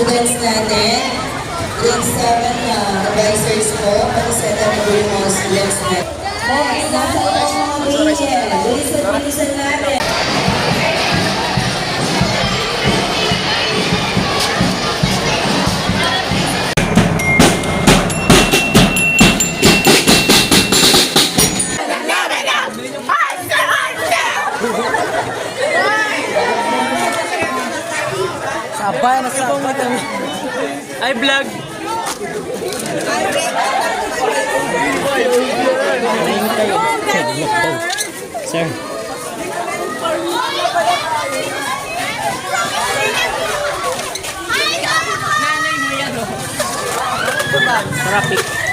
students natin. Grade 7 na advisors po. Pag-set up po yung mga students natin. Next, nasa mga Rachel. Bilisan natin. Sabay na sabay kami. Ay, vlog! Sir. Parapik.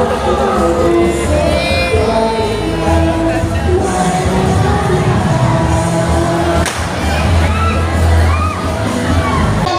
Some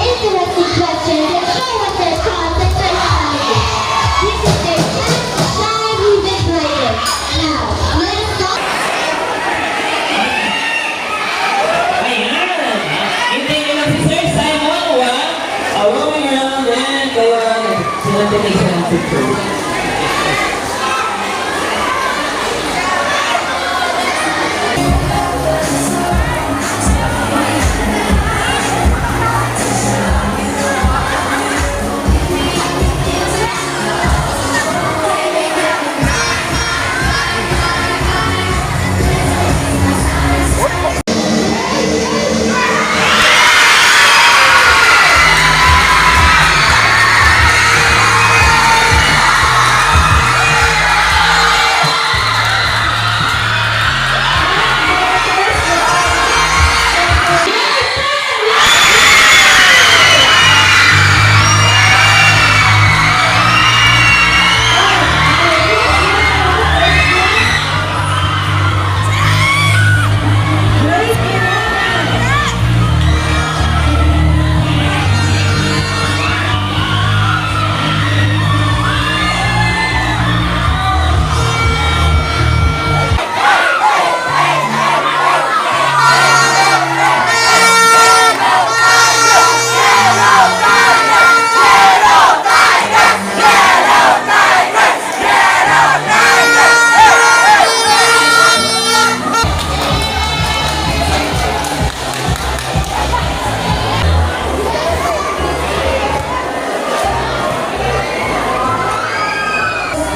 interesting questions that show us their thoughts and personalities. This is their 10th time we've been playing. Now, let's talk. Ayan! Hintayin nyo lang si Sir Simon, roaming around and kaya sila tinake siya ng picture.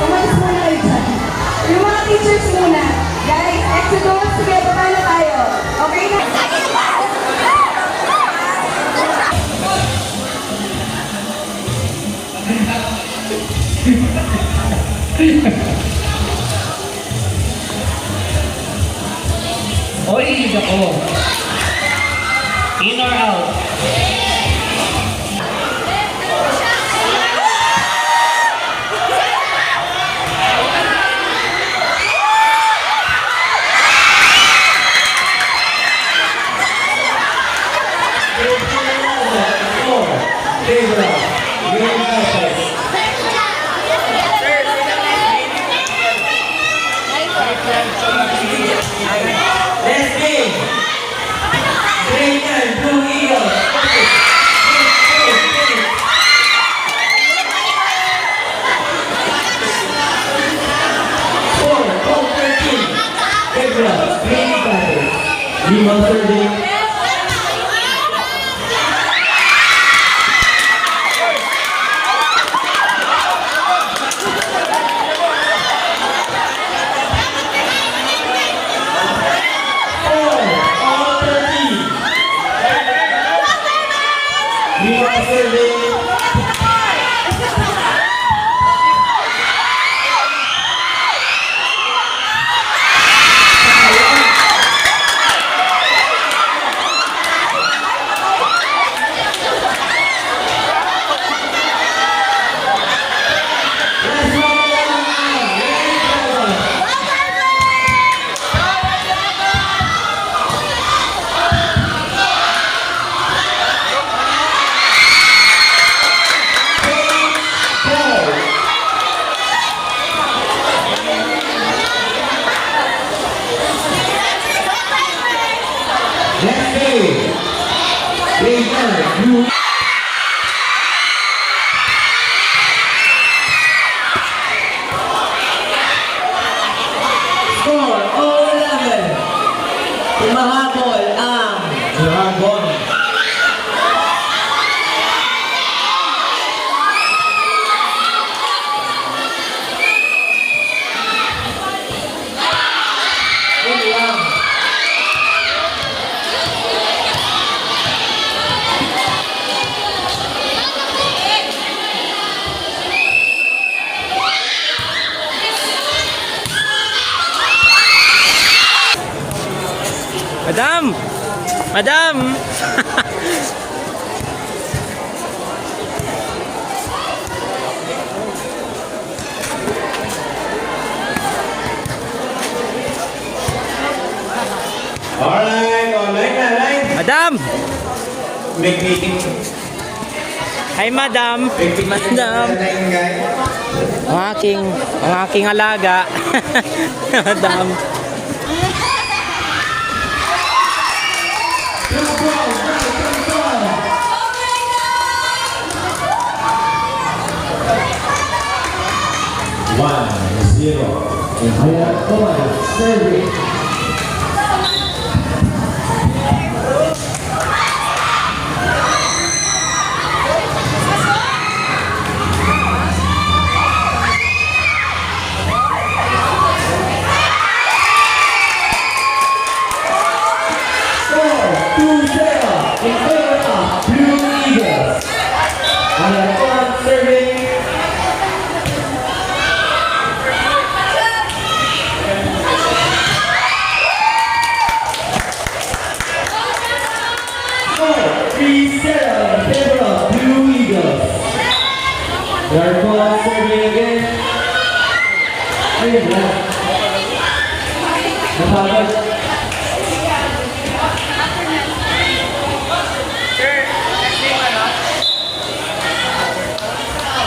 Umalis muna kayo dyan. Yung mga teachers muna. Guys, exodus, sige, baba na tayo. Okay na? O, ilig ako. In or out? Let's game! Great and Blue Eagles! Four, all 13. Zebra, Green Tigers. Lima serving. Four, all 13. Lima serving. Let's roll Let's go! Green Tigers, Blue Score, all 11. Tumahabol ang Dragon. Yun lang. Madam! Madam! Madam! Meeting. Hi, Madam! Madam! Ang aking alaga. Madam. One, zero. Serving. They're both serving again. Ayun na. Napagod.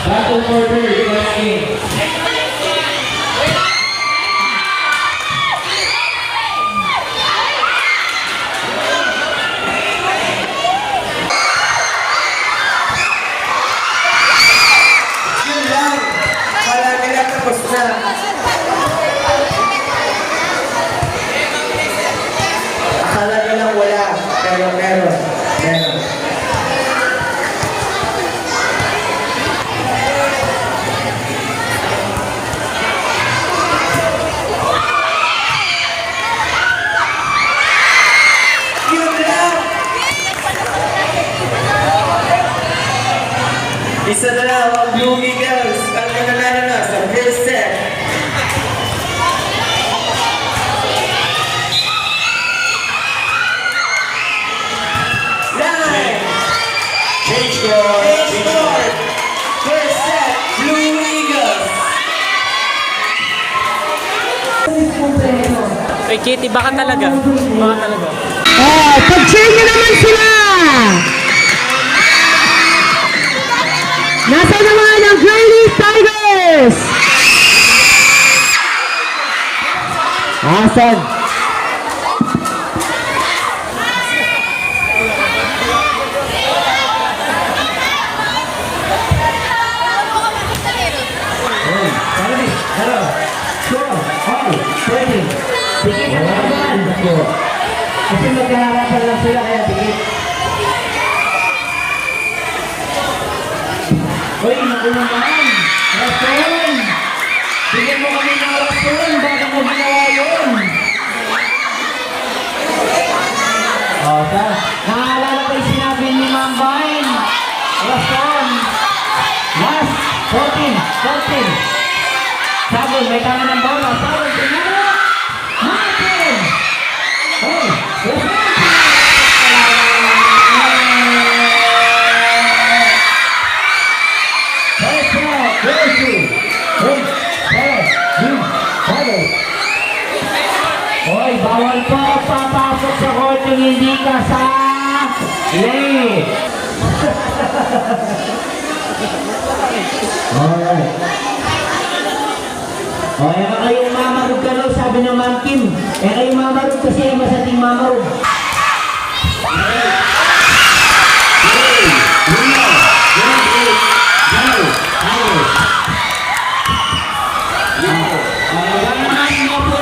Battle for third, next game. Akala nyo lang wala, pero meron. Meron. Yun lang! Isa na lang ang Blue Eagles. Ang nananalo na sa first set. First set, Blue Eagles. Kay Kitty, baka talaga. Baka talaga. Oh, pag-cheer nyo naman sila! Nasa naman ang Grady Tigers! Asan? Kasi magkaharapan lang sila kaya dikit. Uy, naku naman! Rason! Bigyan mo kami ng rason! Baka mo ginawa yun! O, naalala ko yung sinabi ni Ma'am Vine. Rason! Last! 14! Sabon, may tama ng bola. Sabon, tingnan! Martin! Oh, Hoy, bawal po papasok sa court yung hindi ka sa lane. Alright. O, kaya kayong mamarog ka daw, sabi ng Ma'am Kim. Kaya kayong mamarog kasi ay masating mamarog. Ayan mo po